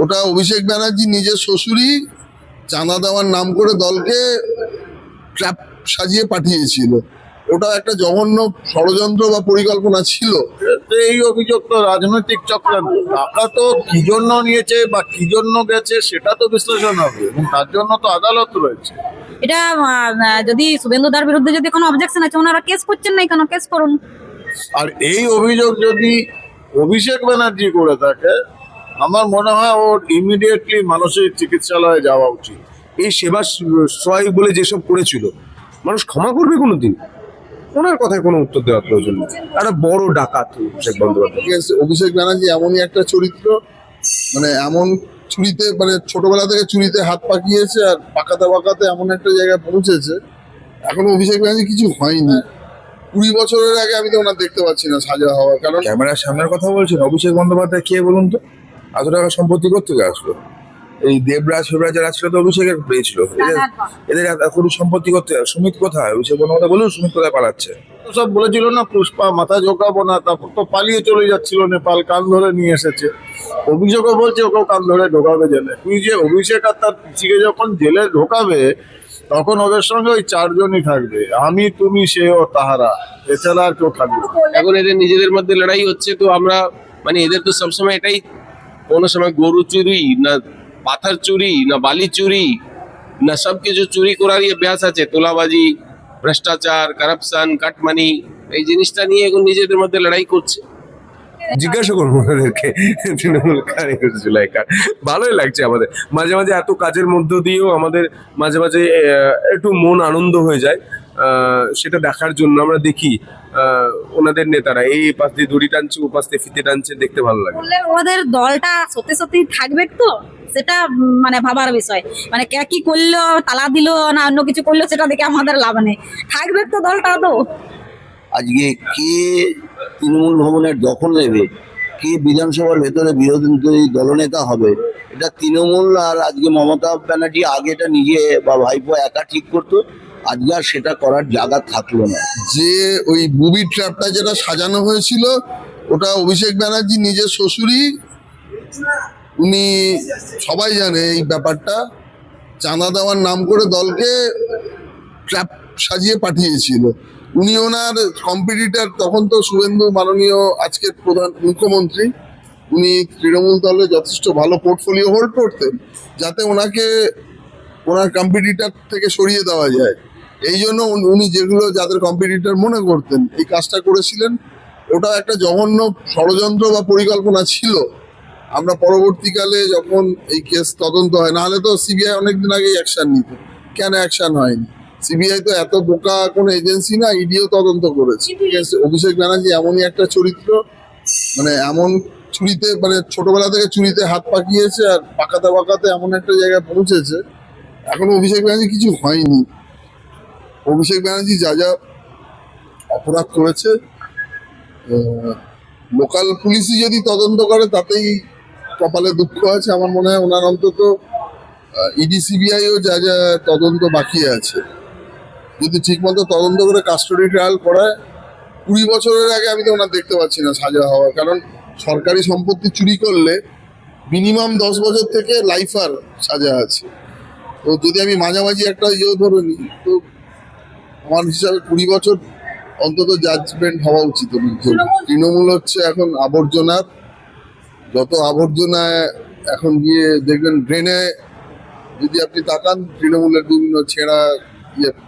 ওটা অভিষেক ব্যানার্জি নিজের শ্বশুরই চাঁদা দেওয়ার নাম করে দলকে ট্র্যাপ সাজিয়ে পাঠিয়েছিল। ওটা একটা জঘন্য ষড়যন্ত্র বা পরিকল্পনা ছিল। এই অভিযোগ তো রাজনৈতিক চক্রান্ত। টাকা তো কি জন্য নিয়েছে বা কি জন্য গেছে সেটা তো বিশ্লেষণ হবে, এবং তার জন্য তো আদালত রয়েছে। এটা যদি শুভেন্দু দার বিরুদ্ধে যদি কোনো অবজেকশন আছে, ওনারা কেস করছেন না কেন? কেস করুন। আর এই অভিযোগ যদি অভিষেক ব্যানার্জি করে থাকে, আমার মনে হয় ওর ইমিডিয়েটলি মানসিক চিকিৎসালয়ে যাওয়া উচিত। এই সেবা সহায় বলে যেসব করেছিল, মানুষ ক্ষমা করবে কোনোদিন? ওনার কথায় কোনো উত্তর দেওয়ার প্রয়োজন নেই। একটা বড় ডাকাত অভিষেক বন্দ্যোপাধ্যায়। ঠিক আছে, অভিষেক ব্যানার্জি এমনই একটা চরিত্র, মানে এমন চুরিতে, মানে ছোটবেলা থেকে চুরিতে হাত পাকিয়েছে আর পাকাতে পাকাতে এমন একটা জায়গায় পৌঁছেছে। এখনো অভিষেক ব্যানার্জি কিছু হয়নি। 20 বছরের আগে আমি তো ওনার দেখতে পাচ্ছি না সাজা হওয়া। কারণ ক্যামেরার সামনের কথা বলছেন, অভিষেক বন্দ্যোপাধ্যায় কে বলুন তো? এত টাকা সম্পত্তি কোথেকে আসলো? এই দেবরাজ ফেবরাজ যারা ছিল তো অভিষেকের পেয়েছিল। এদের এত কোটি সম্পত্তি করতে, সুমিত কোথায়? অভিষেক বন্দ্যোপাধ্যায় বলুন সুমিত কোথায় পালাচ্ছে? তো সব বলেছিল না পুষ্পা মাথা ঝোঁকাবো না, তারপর তো পালিয়ে চলে যাচ্ছিল নেপাল, কান ধরে নিয়ে এসেছে। অভিযোগও বলছে ওকেও কান ধরে ঢোকাবে জেলে। তুই যে অভিষেক আর তার পিছিয়ে যখন জেলে ঢোকাবে, তখন ওদের সঙ্গে ওই 4 জনই থাকবে, আমি তুমি সে ও তাহারা, এছাড়া আর কেউ থাকবে না। এখন এদের নিজেদের মধ্যে লড়াই হচ্ছে, তো আমরা মানে এদের তো সবসময় এটাই, কোনো সময় গরু চুরি না পাথর চুরি না বালি চুরি না সবকিছু চুরি করার অভ্যাস আছে। তোলাবাজি, ভ্রষ্টাচার, কারাপশন, কাটমানি, এই জিনিসটা নিয়ে এখন নিজেদের মধ্যে লড়াই করছে। জিজ্ঞাসা করবো ওদেরকে তৃণমূল কারে করেছিল। ভালোই লাগছে আমাদের মাঝে মাঝে এত কাজের মধ্য দিয়েও আমাদের মাঝে মাঝে একটু মন আনন্দ হয়ে যায়। সেটা দেখার জন্য আমরা দেখি ওনাদের নেতারা এই পাশ দিয়ে দড়ি টানছে, ও পাশ দিয়ে ফিতে টানছে, দেখতে ভালো লাগে। বললে ওদের দলটা সত্যি সত্যি থাকবে তো, সেটা মানে ভাবার বিষয়। মানে কে কি করলো, তালা দিল না অন্য কিছু করলো, সেটা দেখে আমাদের লাভ নেই। থাকবে তো দলটা তো। আজকে কে তৃণমূল ভবনের দখল নেবে, কে বিধানসভার ভেতরে বিরোধী দলনেতা হবে, এটা তৃণমূল আর আজকে মমতা ব্যানার্জি আগে এটা নিজে বা ভাইপো একা ঠিক করতো, আজকে আর সেটা করার জায়গা থাকলো না। যে ওই বুবি ট্র্যাপটা যেটা সাজানো হয়েছিল, ওটা অভিষেক ব্যানার্জি নিজের শ্বশুরই, উনি সবাই জানে এই ব্যাপারটা, চাঁদা দেওয়ার নাম করে দলকে ট্র্যাপ সাজিয়ে পাঠিয়েছিল। উনি ওনার কম্পিটিটর, তখন তো শুভেন্দু মাননীয় আজকের প্রধান মুখ্যমন্ত্রী, উনি তৃণমূল দলে যথেষ্ট ভালো পোর্টফোলিও হোল্ড করতেন, যাতে ওনাকে ওনার কম্পিটিটর থেকে সরিয়ে দেওয়া যায়। এই জন্য উনি যেগুলো যাদের কম্পিটিটর মনে করতেন এই কাজটা করেছিলেন। ওটা একটা জঘন্য ষড়যন্ত্র বা পরিকল্পনা ছিল। আমরা পরবর্তীকালে যখন এই কেস তদন্ত হয়, নাহলে তো সিবিআই অনেকদিন আগেই অ্যাকশন নিত, কেন অ্যাকশন হয়নি? সিবিআই তো এত বোকা কোনো এজেন্সি না, ইডিও তদন্ত করেছে। ঠিক আছে, অভিষেক ব্যানার্জি এমনই একটা চরিত্র, মানে এমন চুরিতে, মানে ছোটবেলা থেকে চুরিতে হাত পাকিয়েছে আর পাকাতে পাকাতে এমন একটা জায়গায় পৌঁছেছে। এখনো অভিষেক ব্যানার্জি কিছু হয়নি। অভিষেক ব্যানার্জি যা যা অপরাধ করেছে, লোকাল পুলিশই যদি তদন্ত করে তাতেই কপালে দুঃখ আছে। আমার মনে হয় ওনার অন্তত ইডি সিবিআইও যা যা তদন্ত বাকি আছে, যদি ঠিকমতো তদন্ত করে কাস্টডি ট্রায়াল করায়, 20 বছরের আগে আমি তো ওনার দেখতে পাচ্ছি না সাজা হওয়া। কারণ সরকারি সম্পত্তি চুরি করলে মিনিমাম 10 বছর থেকে লাইফার সাজা আছে। তো যদি আমি মাঝামাঝি একটা ধরে নিই, তো আমার হিসাবে 20 বছর অন্তত জাজমেন্ট হওয়া উচিত। তৃণমূল হচ্ছে এখন আবর্জনার, যত আবর্জনায় এখন গিয়ে দেখবেন ড্রেনে যদি আপনি তাকান, তৃণমূলের বিভিন্ন ছেঁড়া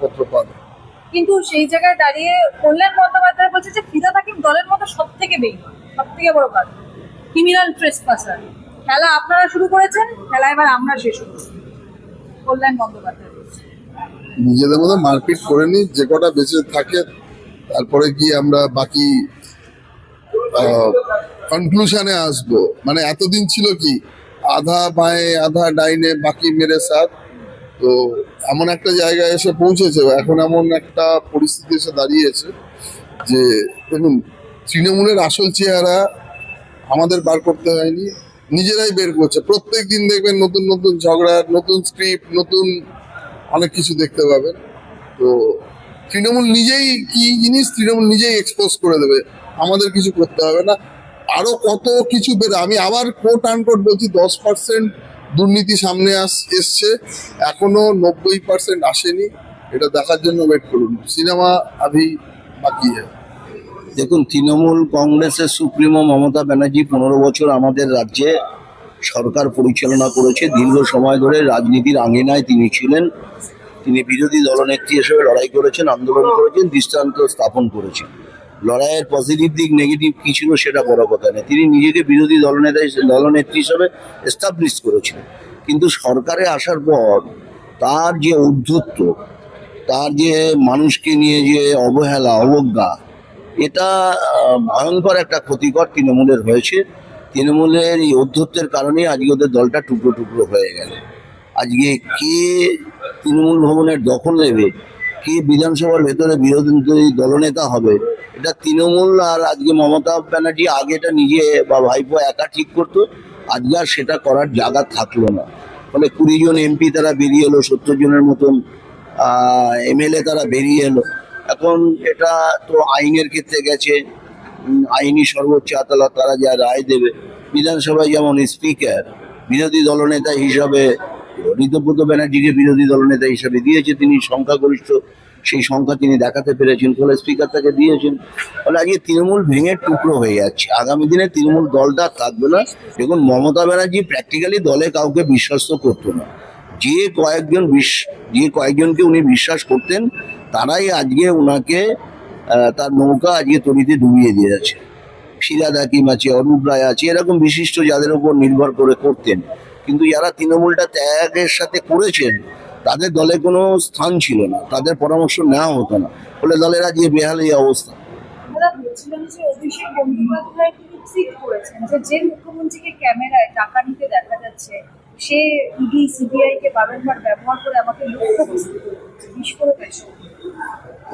পত্র পাবেন। কিন্তু সেই জায়গায় দাঁড়িয়ে কল্যাণ বন্দ্যোপাধ্যায় বলছে যে ফিদা তাকিম দলের মতো সব থেকে বেইমান, সব থেকে বড় কাজ ক্রিমিনাল ট্রেসপাসার। খেলা আপনারা শুরু করেছেন, খেলা এবার আমরা শেষ করছি। কল্যাণ বন্দ্যোপাধ্যায় নিজেদের মধ্যে মারপিট করে নি, যে কটা বেঁচে থাকে, তারপরে গিয়ে আমরা বাকি কনক্লুশনে আসবো। মানে এতদিন ছিল কি, আধা বাঁয়ে আধা ডাইনে বাকি মেরে সাথ। তো এমন একটা জায়গায় এসে পৌঁছেছে, এখন এমন একটা পরিস্থিতি এসে দাঁড়িয়েছে যে দেখুন, তৃণমূলের আসল চেহারা আমাদের বার করতে হয়নি, নিজেরাই বের করছে। প্রত্যেক দিন দেখবেন নতুন নতুন ঝগড়া, নতুন স্ক্রিপ্ট, নতুন অনেক কিছু দেখতে পাবেন। তো তৃণমূল নিজেই কি জিনিস, তৃণমূল নিজেই এক্সপোজ করে দেবে, আমাদের কিছু করতে হবে না। আরো কত কিছু বের, আমি আবার কোট আনকোট বলছি, 10% দুর্নীতি সামনে এসছে, এখনো 90% আসেনি। এটা দেখার জন্য ওয়েট করুন, সিনেমা আভি বাকি হ্যায়। দেখুন, তৃণমূল কংগ্রেসের সুপ্রিমো মমতা ব্যানার্জি 15 বছর আমাদের রাজ্যে সরকার পরিচালনা করেছে। দীর্ঘ সময় ধরে রাজনীতির আঙিনায় তিনি ছিলেন। তিনি বিরোধী দলনেত্রী হিসেবে লড়াই করেছেন, আন্দোলন করেছেন, দৃষ্টান্ত স্থাপন করেছেন। লড়াইয়ের পজিটিভ দিক নেগেটিভ কি ছিল সেটা বড় কথা নেই, তিনি নিজেকে বিরোধী দলনেত্রী হিসেবে এস্টাবলিশ করেছিলেন। কিন্তু সরকারে আসার পর তার যে ঔদ্ধত্য, তার যে মানুষকে নিয়ে যে অবহেলা অবজ্ঞা, এটা ভয়ঙ্কর একটা ক্ষতিকর তৃণমূলের হয়েছে। তৃণমূলের এই ঔদ্ধত্যের কারণে আজকে ওদের দলটা টুকরো টুকরো হয়ে গেল। আজকে কে তৃণমূল ভবনের দখল নেবে, কে বিধানসভার ভেতরে বিরোধী দলনেতা হবে, এটা তৃণমূল আর আজকে মমতা ব্যানার্জি আগে এটা নিজে বা ভাইপো একা ঠিক করতো, আজকে আর সেটা করার জায়গা থাকলো না। ফলে 20 জন এমপি তারা বেরিয়ে এলো, 70 জনের মতন এমএলএ তারা বেরিয়ে এলো। এখন এটা তো আইনের ক্ষেত্রে গেছে, আইনি সর্বোচ্চ আদালত তারা যা রায় দেবে। বিধানসভায় যেমন স্পিকার বিরোধী দলনেতা হিসাবে ঋতব্রত ব্যানার্জিকে বিরোধী দলনেতা হিসাবে দিয়েছে, তিনি সংখ্যাগরিষ্ঠ, সেই সংখ্যা তিনি দেখাতে পেরেছেন, ফলে স্পিকার তাকে দিয়েছেন। ফলে আজকে তৃণমূল ভেঙে টুকরো হয়ে যাচ্ছে, আগামী দিনে তৃণমূল দলটা থাকবে না। দেখুন, মমতা ব্যানার্জি প্র্যাকটিক্যালি দলে কাউকে বিশ্বস্ত করতো না। যে কয়েকজনকে উনি বিশ্বাস করতেন তারাই আজকে ওনাকে তার নৌকা আজকে তরিতে ডুবিয়ে দিয়েছে। ফিরাদ হাকিম আছে, অরূপ রায় আছে, এরকম বিশিষ্ট যাদের উপর নির্ভর করে করতেন। কিন্তু যারা তৃণমূলটা ত্যাগের সাথে করেছেন তাদের দলে কোনো স্থান ছিল না, তাদের পরামর্শ নেওয়া হতো না, ফলে দলের আজকে বেহাল এই অবস্থা। আমরা বলছিলাম যে অভিষেক বন্দ্যোপাধ্যায় টুইট করেছেন যে মুখ্যমন্ত্রীকে ক্যামেরায় টাকা নিতে দেখা যাচ্ছে, সে ইডি সিবিআই কে বারংবার ব্যবহার করে আমাকে লক্ষ্যবস্তু করছে, বিস্ফোরক আছে।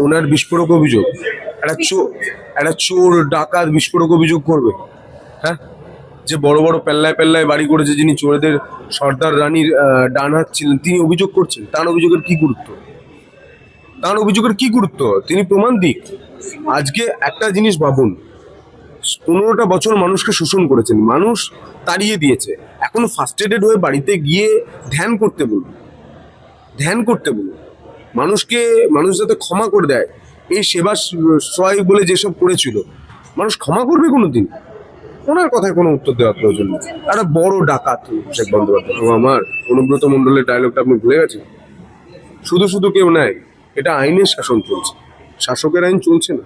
ওনার বিস্ফোরক অভিযোগ, একটা চোর ডাকাত বিস্ফোরক অভিযোগ করবে? হ্যাঁ, যে বড় বড় পেল্লায় পেল্লায় বাড়ি করেছে, যিনি চোরেদের সর্দার রানীর ডান হাত ছিলেন, তিনি অভিযোগ করছেন? তার অভিযোগের কি গুরুত্ব? তিনি প্রমাণ দিক। আজকে একটা জিনিস ভাবুন, 15টা বছর মানুষকে শোষণ করেছেন, মানুষ তাড়িয়ে দিয়েছে, এখন ফার্স্ট এডেড হয়ে বাড়িতে গিয়ে ধ্যান করতে বলুন, মানুষ যাতে ক্ষমা করে দেয়। এই সেবা সহায় বলে যেসব করেছিল, মানুষ ক্ষমা করবে কোনোদিন? ওনার কথায় কোনো উত্তর দেওয়ার প্রয়োজন নেই। একটা বড় ডাকাত অভিষেক বন্দ্যোপাধ্যায়। আমার অনুব্রত মণ্ডলের ডায়লগটা আপনি ভুলে গেছেন? শুধু শুধু কেউ নেয়, এটা আইনের শাসন চলছে, শাসকের আইন চলছে না।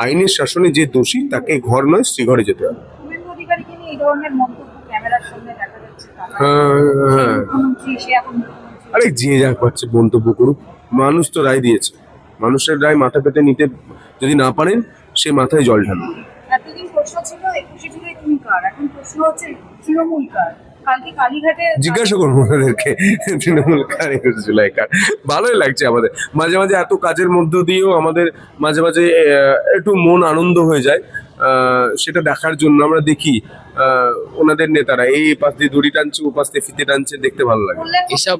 আইনের শাসনে যে দোষী তাকে ঘর নয় শ্রীঘরে যেতে হবে। শুভেন্দু অধিকারীকে নিয়ে এই ধরনের মন্তব্য ক্যামেরার সামনে দেখা যাচ্ছে, হ্যাঁ, মুখ্যমন্ত্রী সে এখন মুখ্যমন্ত্রী। আরে যে যা পাচ্ছে মন্তব্য করুক, মানুষ তো রায় দিয়েছে, মানুষের রায় মাথা পেতে নিতে যদি না পারেন, সে মাথায় জল ঢালুন। এতদিন প্রশ্ন ছিল 21শে জুলাই তুমি কার, এখন প্রশ্ন হচ্ছে তৃণমূল কার। কালকে কালীঘাটে জিজ্ঞাসা করবো ওদেরকে তৃণমূল কার, 21 জুলাই কার। ভালোই লাগছে আমাদের, মাঝে মাঝে এত কাজের মধ্য দিয়েও আমাদের মাঝে মাঝে একটু মন আনন্দ হয়ে যায়। সেটা দেখার জন্য আমরা দেখি ওনাদের নেতারা এই পাশ দিয়ে দড়ি টানছে, ও পাশ দিয়ে ফিতে টানছে, দেখতে ভালো লাগে। এসব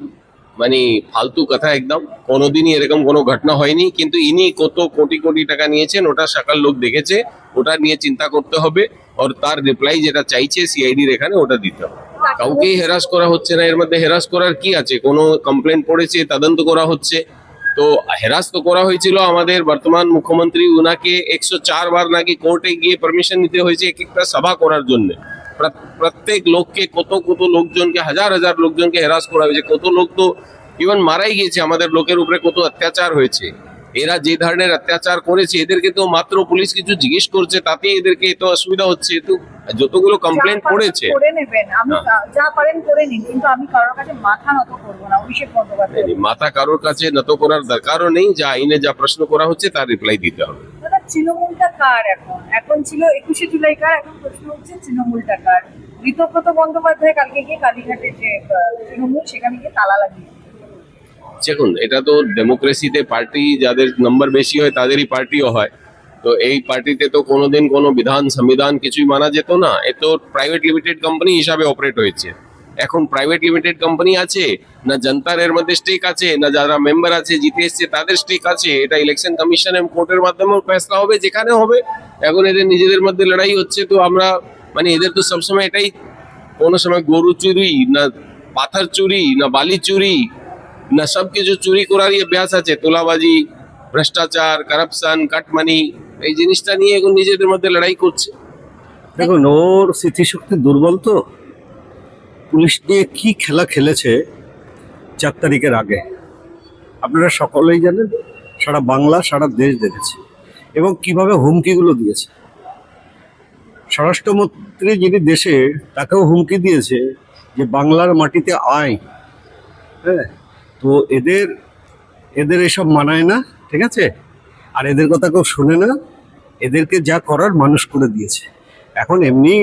মানে ফালতু কথা, একদম কোনোদিনই এরকম কোনো ঘটনা হয়নি। কিন্তু ইনি কত কোটি কোটি টাকা নিয়েছেন ওটা সকাল লোক দেখেছে, ওটা নিয়ে চিন্তা করতে হবে। আর তার রিপ্লাই যেটা চাইছে সিআইডির এখানে, ওটা দিতে হবে। কাউকেই হেরাস করা হচ্ছে না, এর মধ্যে হেরাস করার কি আছে? কোনো কমপ্লেন পড়েছে, তদন্ত করা হচ্ছে। তো হেরাস তো করা হয়েছিল আমাদের বর্তমান মুখ্যমন্ত্রী, উনাকে 104 বার নাকি কোর্টে গিয়ে পারমিশন নিতে হয়েছে এক একটা সভা করার জন্য। প্রত্যেক লোককে কত লোকজনকে, হাজার হাজার লোকজনকে হেরাস করা হয়েছে। কত লোক তো ইভেন মারাই গিয়েছে, আমাদের লোকের উপরে কত অত্যাচার হয়েছে। এরা যে ধরনের অত্যাচার করেছে, এদেরকে তো মাত্র পুলিশ কিছু জিজ্ঞেস করছে, তাতে এদেরকে এত অসুবিধা হচ্ছে। তো যতগুলো কমপ্লেন পড়েছে, করে নেবেন, আমি যা পারেন করে নিন, কিন্তু আমি কারোর কাছে মাথা নত করবো না। অভিষেক বন্দ্যোপাধ্যায় মাথা কারোর কাছে নত করার দরকারও নেই। যা আইনে যা প্রশ্ন করা হচ্ছে তার রিপ্লাই দিতে হবে। তৃণমূলটা কার এখন ছিল 21শে জুলাই কার, এখন প্রশ্ন হচ্ছে তৃণমূলটা কার। ঋতব্রত বন্দ্যোপাধ্যায় কালকে গিয়ে কালীঘাটে যে তৃণমূল, সেখানে গিয়ে তালা লাগিয়ে। দেখুন, এটা তো ডেমোক্রেসিতে পার্টি যাদের নাম্বার বেশি হয় তাদেরই পার্টিও হয়। তো এই পার্টিতে তো কোনোদিন কোনো বিধান সংবিধান কিছুই মানা যেত না। এ তো প্রাইভেট লিমিটেড কোম্পানি হিসাবে অপারেট হয়েছে। এখন প্রাইভেট লিমিটেড কোম্পানি আছে না, জনতার এর মধ্যে স্টেক আছে না, যারা মেম্বার আছে জিতে এসছে তাদের স্টেক আছে। এটা ইলেকশন কমিশন এবং কোর্টের মাধ্যমে ফেসলা হবে, যেখানে হবে এখন এদের নিজেদের মধ্যে লড়াই হচ্ছে, তো আমরা মানে এদের তো সবসময় এটাই, কোনো সময় গরু চুরি না পাথর চুরি না বালি চুরি না সবকিছু চুরি করার অভ্যাস আছে, তোলাবাজি, ভ্রষ্টাচার, কারাপশন, কাটমানি, এই জিনিসটা নিয়ে এখন নিজেদের মধ্যে লড়াই করছে। দেখুন, ওর স্মৃতিশক্তি দুর্বল তো। পুলিশ নিয়ে কি খেলা খেলেছে 4 তারিখের আগে আপনারা সকলেই জানেন, সারা বাংলা সারা দেশ দেখেছে, এবং কিভাবে হুমকিগুলো দিয়েছে। স্বরাষ্ট্রমন্ত্রী যিনি দেশে, তাকেও হুমকি দিয়েছে যে বাংলার মাটিতে আয়। হ্যাঁ, তো এদের এসব মানায় না, ঠিক আছে? আর এদের কথা কেউ শোনে না। এদেরকে যা করার মানুষ করে দিয়েছে। এখন এমনি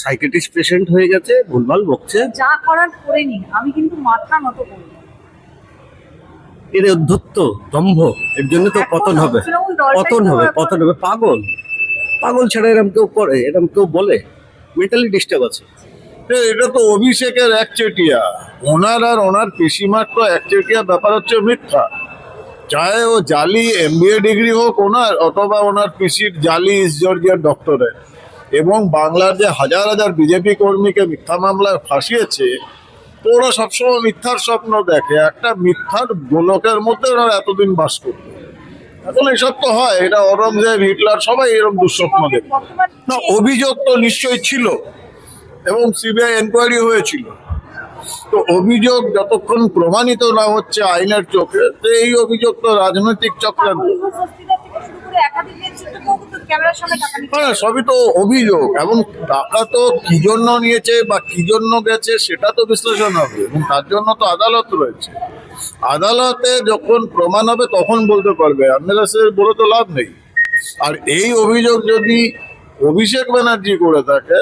সাইকেট্রিস্ট পেশেন্ট হয়ে গেছে, ভুলভাল বকছে। যা করার করে নিন, আমি কিন্তু মাথা নত করব। এর অধ্যত্ত দম্ভ, এর জন্য তো পতন হবে। পতন হবে। পাগল ছাড়া এরম কেউ করে, এরম কেউ বলে? মেন্টালি ডিস্টার্ব আছে। এটা তো অভিষেকের একচেটিয়া, ওনার আর ওনার পিসিমার তো একচেটিয়া ব্যাপার হচ্ছে মিথ্যা। চাहे ও জালি MBA ডিগ্রি হোক ওনার, অথবা ওনার পিসির জালি ইস্ট জর্জিয়ার ডক্টরেট, এবং বাংলার যে হাজার হাজার বিজেপি কর্মীকে মিথ্যা মামলায় ফাঁসিয়েছে, তো ওরা সবসময় মিথ্যার স্বপ্ন দেখে। একটা মিথ্যার গোলকের মধ্যে ওরা এতদিন বাস করবে। এখন এসব তো হয়, এটা অরঙ্গজেব, হিটলার সবাই এরকম দুঃস্বপ্ন দেখে। না, অভিযোগ তো নিশ্চয়ই ছিল এবং সিবিআই এনকোয়ারি হয়েছিল। তো অভিযোগ যতক্ষণ প্রমাণিত না হচ্ছে আইনের চোখে, তো এই অভিযোগ তো রাজনৈতিক চক্রান্ত। হ্যাঁ, সবই তো অভিযোগ, এবং টাকা তো কি জন্য নিয়েছে বা কি জন্য গেছে সেটা তো বিশ্লেষণ হবে, এবং তার জন্য তো আদালত রয়েছে। আদালতে যখন প্রমাণ হবে তখন বলতে পারবে, আন্দাজে বলে তো লাভ নেই। আর এই অভিযোগ যদি অভিষেক ব্যানার্জি করে থাকে,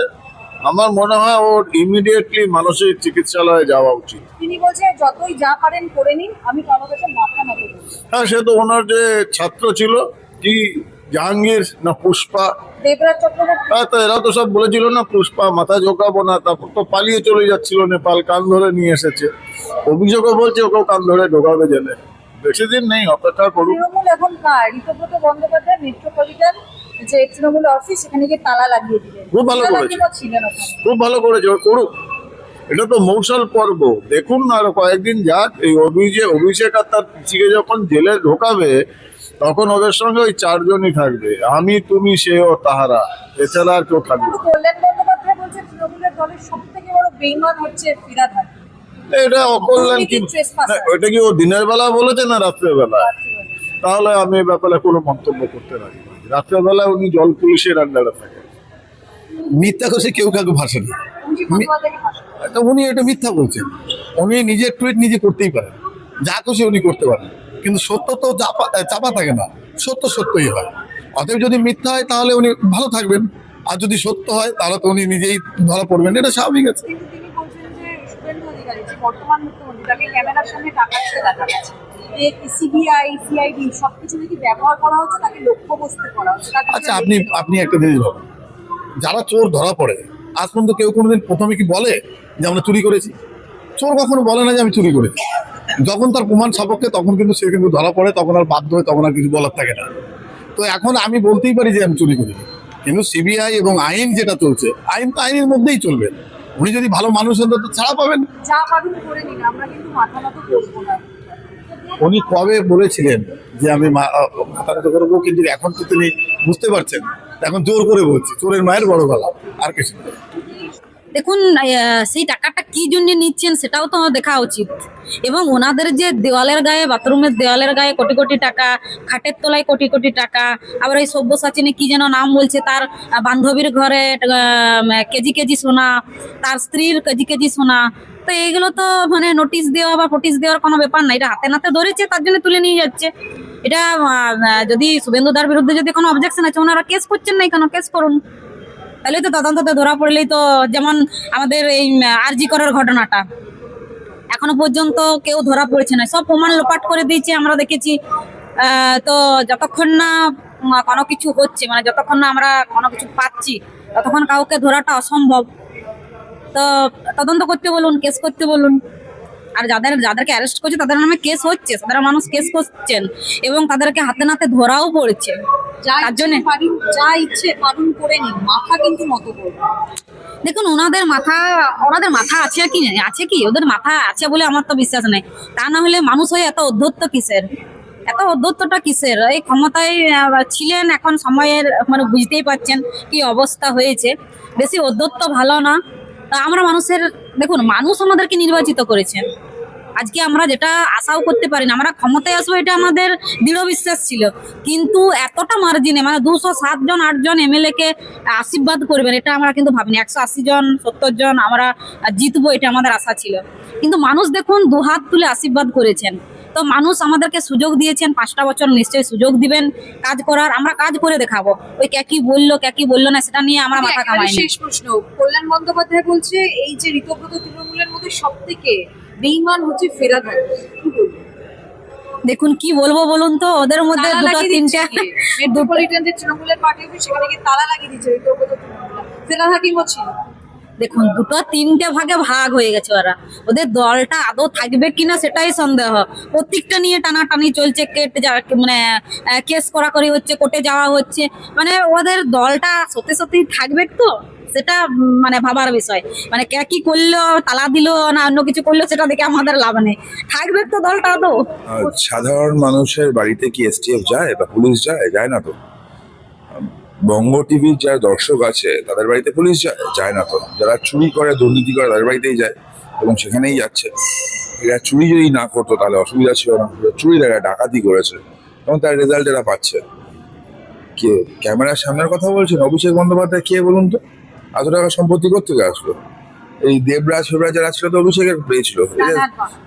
আমার মনে হয় ওর ইমিডিয়েটলি মানসিক চিকিৎসালয়ে যাওয়া উচিত। তিনি বলছেন যতই যা পারেন করে নিন, আমি কারো কাছে মাথা নত করব। হ্যাঁ, সে তো ওনার যে ছাত্র ছিল, কি জাহাঙ্গীর না পুষ্পা, দেবরাজ চক্রবর্তী, হ্যাঁ, তো এরাও তো সব বলেছিল না পুষ্পা মাথা ঝোঁকাবো না, তারপর তো পালিয়ে চলে যাচ্ছিল নেপাল, কান ধরে নিয়ে এসেছে। অভিযোগও বলছে ওকেও কান ধরে ঢোকাবে জেলে। বেশি দিন নেই, অপেক্ষা করুন। তৃণমূল এখন কার? ঋতব্রত বন্দ্যোপাধ্যায় মেট্রোপলিটন যে তৃণমূল অফিস, সেখানে গিয়ে তালা লাগিয়ে দিলেন। খুব ভালো করেছে। ছিলেন ওখানে, খুব ভালো করেছে, ও করুক। এটা তো মৌসল পর্ব, দেখুন না, আরো কয়েকদিন যাক। এই অভিষেক আর তার পিছিয়ে যখন জেলে ঢোকাবে, তখন ওদের সঙ্গে ওই 4 জনই থাকবে, আমি, তুমি, সে ও তাহারা, এছাড়া আর কেউ থাকবে না। কল্যাণ বন্দ্যোপাধ্যায় বলছে তৃণমূলের দলের সব থেকে বড় বেইমান হচ্ছে ফিরহাদ হাকিম। এটা অকল্যাণ কি? না, ওইটা কি ও দিনের বেলা বলেছে না রাত্রের বেলা? তাহলে আমি এই ব্যাপারে কোনো মন্তব্য করতে পারি না। রাত্রের বেলা উনি জল পুলিশের আন্ডারে থাকেন। মিথ্যা কথা কেউ কাউকে ভাসে না। তো উনি এটা মিথ্যা বলছেন। উনি নিজের টুইট নিজে করতেই পারেন, যা খুশি উনি করতে পারেন, কিন্তু সত্য তো চাপা থাকে না, সত্য সত্যই হয়। অতএব যদি মিথ্যা হয় তাহলে উনি ভালো থাকবেন, আর যদি সত্য হয় তাহলে তো উনি নিজেই ধরা পড়বেন, এটা স্বাভাবিক আছে। কিন্তু তিনি বলছেন যে শুভেন্দু অধিকারী, যে বর্তমান মুখ্যমন্ত্রী, তাকে ক্যামেরার সামনে টাকাচ্ছে দেখা গেছে। সিবিআই, সিআইডি সবকিছু যদি ব্যবহার করা হচ্ছে, তাকে লক্ষ্যবস্তু করা হচ্ছে। আচ্ছা, আপনি একটা জিনিস ভাবেন, যারা চোর ধরা পড়ে, আজ পর্যন্ত কেউ কোনোদিন প্রথমে কি বলে যে আমরা চুরি করেছি? চোর কখনো বলে না যে আমি চুরি করেছি। যখন তার প্রমাণ সাপেক্ষে তখন কিন্তু সে কিন্তু ধরা পড়ে, তখন আর বাধ্য হয়, তখন আর কিছু বলার থাকে না। তো এখন আমি বলতেই পারি যে আমি চুরি করিনি, কিন্তু সিবিআই এবং আইন যেটা চলছে, আইন তো আইনের মধ্যেই চলবে। উনি যদি ভালো মানুষ হন তো ছাড়া পাবেন। যা পাবেন করে নিন, আমরা কিন্তু মাথা নত করবো না। উনি কবে বলেছিলেন যে আমি মাথা নত করবো, কিন্তু এখন তো তিনি বুঝতে পারছেন, এখন জোর করে বলছি, চোরের মায়ের বড় গলা, আর কিছু না। দেখুন, সেই টাকাটা কি জন্য নিচ্ছেন সেটাও তো দেখা উচিত। এবং ওনাদের যে দেওয়ালের গায়ে, বাথরুমের দেওয়ালের গায়ে কোটি কোটি টাকা, খাটের তলায় কোটি কোটি টাকা, আবার এই সব্যসাচিনী কি যেন নাম বলছে, তার বান্ধবীর ঘরে কেজি কেজি সোনা, তার স্ত্রীর কেজি কেজি সোনা, তো এইগুলো তো মানে নোটিশ দেওয়া বা ফটিশ দেওয়ার কোনো ব্যাপার না। এটা হাতে নাতে ধরেছে, তার জন্য তুলে নিয়ে যাচ্ছে। এটা যদি শুভেন্দুদার বিরুদ্ধে যদি কোনো অবজেকশন আছে, ওনারা কেস করছেন না, কেন কেস করুন, তাহলে তো তদন্ততে ধরা পড়লেই তো। যেমন আমাদের এই আরজি করার ঘটনাটা, এখনো পর্যন্ত কেউ ধরা পড়েছে না, সব প্রমাণ লোপাট করে দিয়েছে, আমরা দেখেছি। তো যতক্ষণ না কোনো কিছু হচ্ছে, মানে যতক্ষণ না আমরা কোনো কিছু পাচ্ছি, ততক্ষণ কাউকে ধরাটা অসম্ভব। তো তদন্ত করতে বলুন, কেস করতে বলুন। আর যাদেরকে অ্যারেস্ট করছে তাদের নামে কেস হচ্ছে, সাধারণ মানুষ কেস করছেন এবং তাদেরকে হাতে নাতে ধরাও পড়ছে। যা তার জন্য যা ইচ্ছে পালন করে নিন, মাথা কিন্তু মতো করবে। দেখুন ওনাদের মাথা আছে কি নেই, আছে কি ওদের মাথা আছে বলে আমার তো বিশ্বাস নেই। তা না হলে মানুষ হয়ে এত অধ্যত্ত কিসের, এত অধ্যত্তটা কিসের? এই ক্ষমতায় ছিলেন, এখন সময়ের মানে বুঝতেই পাচ্ছেন কি অবস্থা হয়েছে। বেশি অধ্যত্ত ভালো না। তা আমরা মানুষের, দেখুন মানুষ আমাদেরকে নির্বাচিত করেছেন। আজকে আমরা যেটা আশাও করতে পারি না, আমরা ক্ষমতায় আসবো এটা আমাদের দৃঢ় বিশ্বাস ছিল, কিন্তু এতটা মার্জিনে মানে 207 জন 8 জন এমএলএ কে আশীর্বাদ করবেন এটা আমরা কিন্তু ভাবিনি। 180 জন 70 জন আমরা জিতবো এটা আমাদের আশা ছিল, কিন্তু মানুষ দেখুন দুহাত তুলে আশীর্বাদ করেছেন। তো মানুষ আমাদেরকে সুযোগ দিয়েছেন, 5টা বছর নিশ্চয়ই সুযোগ দিবেন কাজ করার। আমরা কাজ করে দেখাবো। ওই কে কি বললো না সেটা নিয়ে আমরা মাথা একেবারে কামাইনি। শেষ প্রশ্ন, কল্যাণ বন্দ্যোপাধ্যায় বলছে এই যে ঋতব্রত তৃণমূলের মধ্যে সব থেকে বেইমান হচ্ছে ফেরাদ হাকিম। কি বলবো? দেখুন কি বলবো বলুন তো, ওদের মধ্যে তালা দুটো লাগিয়ে তিনটে দিচ্ছে গিয়ে। মেট্রোপলিটন যে তৃণমূলের পার্টি অফিস সেখানে গিয়ে তালা লাগিয়ে দিচ্ছে ঋতব্রত তৃণমূল। ফেরাদ হাকিমও ছিল। দেখুন দুটো তিনটে ভাগে ভাগ হয়ে গেছে ওরা। ওদের দলটা আদৌ থাকবে কিনা সেটাই সন্দেহ। প্রত্যেকটা নিয়ে টানাটানি চলছে, মানে কেস করাকরি হচ্ছে, কোর্টে যাওয়া হচ্ছে। মানে ওদের দলটা সত্যি সত্যি থাকবে তো সেটা মানে ভাবার বিষয়। মানে কে কি করলো, তালা দিল না অন্য কিছু করলো সেটা দেখে আমাদের লাভ নেই। থাকবে তো দলটা আদৌ? সাধারণ মানুষের বাড়িতে কি এসটিএফ যায় বা পুলিশ যায় না তো। বঙ্গ টিভির যারা দর্শক আছে তাদের বাড়িতে পুলিশ যায় না তো। যারা চুরি করে দুর্নীতি করে তাদের বাড়িতেই যায় এবং সেখানেই যাচ্ছে। এরা চুরি যদি না করতো তাহলে অসুবিধা ছিল না। চুরি এরা ডাকাতি করেছে এবং তার রেজাল্ট এরা পাচ্ছে। কে ক্যামেরার সামনের কথা বলছেন? অভিষেক বন্দ্যোপাধ্যায় কে বলুন তো? এত টাকা সম্পত্তি করতে আসলো? এই দেবরাজ ফেবরাজ যারা ছিল তো অভিষেকের পেয়েছিল।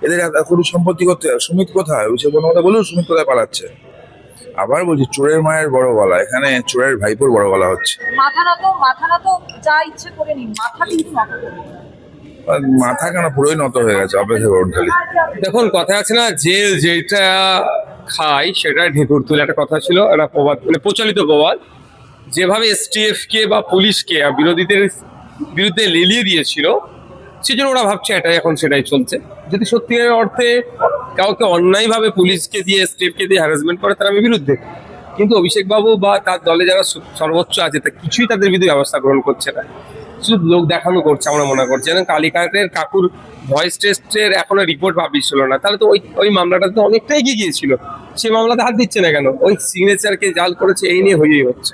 এদের এত কোটি সম্পত্তি করতে। সুমিত কোথায়? অভিষেক বন্দ্যোপাধ্যায় বলুন সুমিত কোথায় পালাচ্ছে? আবার বলছি চোরের মায়ের বড় গলা, এখানে চোরের ভাইপোর বড় গলা হচ্ছে। মাথা নত যা ইচ্ছে করে নিন, মাথা কিন্তু নত করবে। মাথা কেন পুরোই নত হয়ে গেছে? অপেক্ষা করুন খালি। দেখুন কথা আছে না, জেল যেটা খায় সেটা ঢেকুর তুলে, একটা কথা ছিল, একটা প্রবাদ, মানে প্রচলিত প্রবাদ। যেভাবে এসটিএফ কে বা পুলিশকে বিরোধীদের বিরুদ্ধে লেলিয়ে দিয়েছিল, সেজন্য ওরা ভাবছে এটাই এখন সেটাই চলছে। যদি সত্যিকার অর্থে কাউকে অন্যায়ভাবে পুলিশকে দিয়ে এসটিএফ কে দিয়ে হ্যারাসমেন্ট করে তার আমি বিরুদ্ধে, কিন্তু অভিষেক বাবু বা তার দলে যারা সর্বোচ্চ আছে তা কিছুই তাদের বিরুদ্ধে ব্যবস্থা গ্রহণ করছে না, শুধু লোক দেখানো করছে আমরা মনে করছি। যেন কালীঘাটের কাকুর ভয়েস টেস্টের এখনো রিপোর্ট পাবলিশ হলো না, তাহলে তো ওই মামলাটা তো অনেকটাই এগিয়ে গিয়েছিল। সেই মামলাতে হাত দিচ্ছে না কেন? ওই সিগনেচারকে জাল করেছে এই নিয়ে হয়েই হচ্ছে।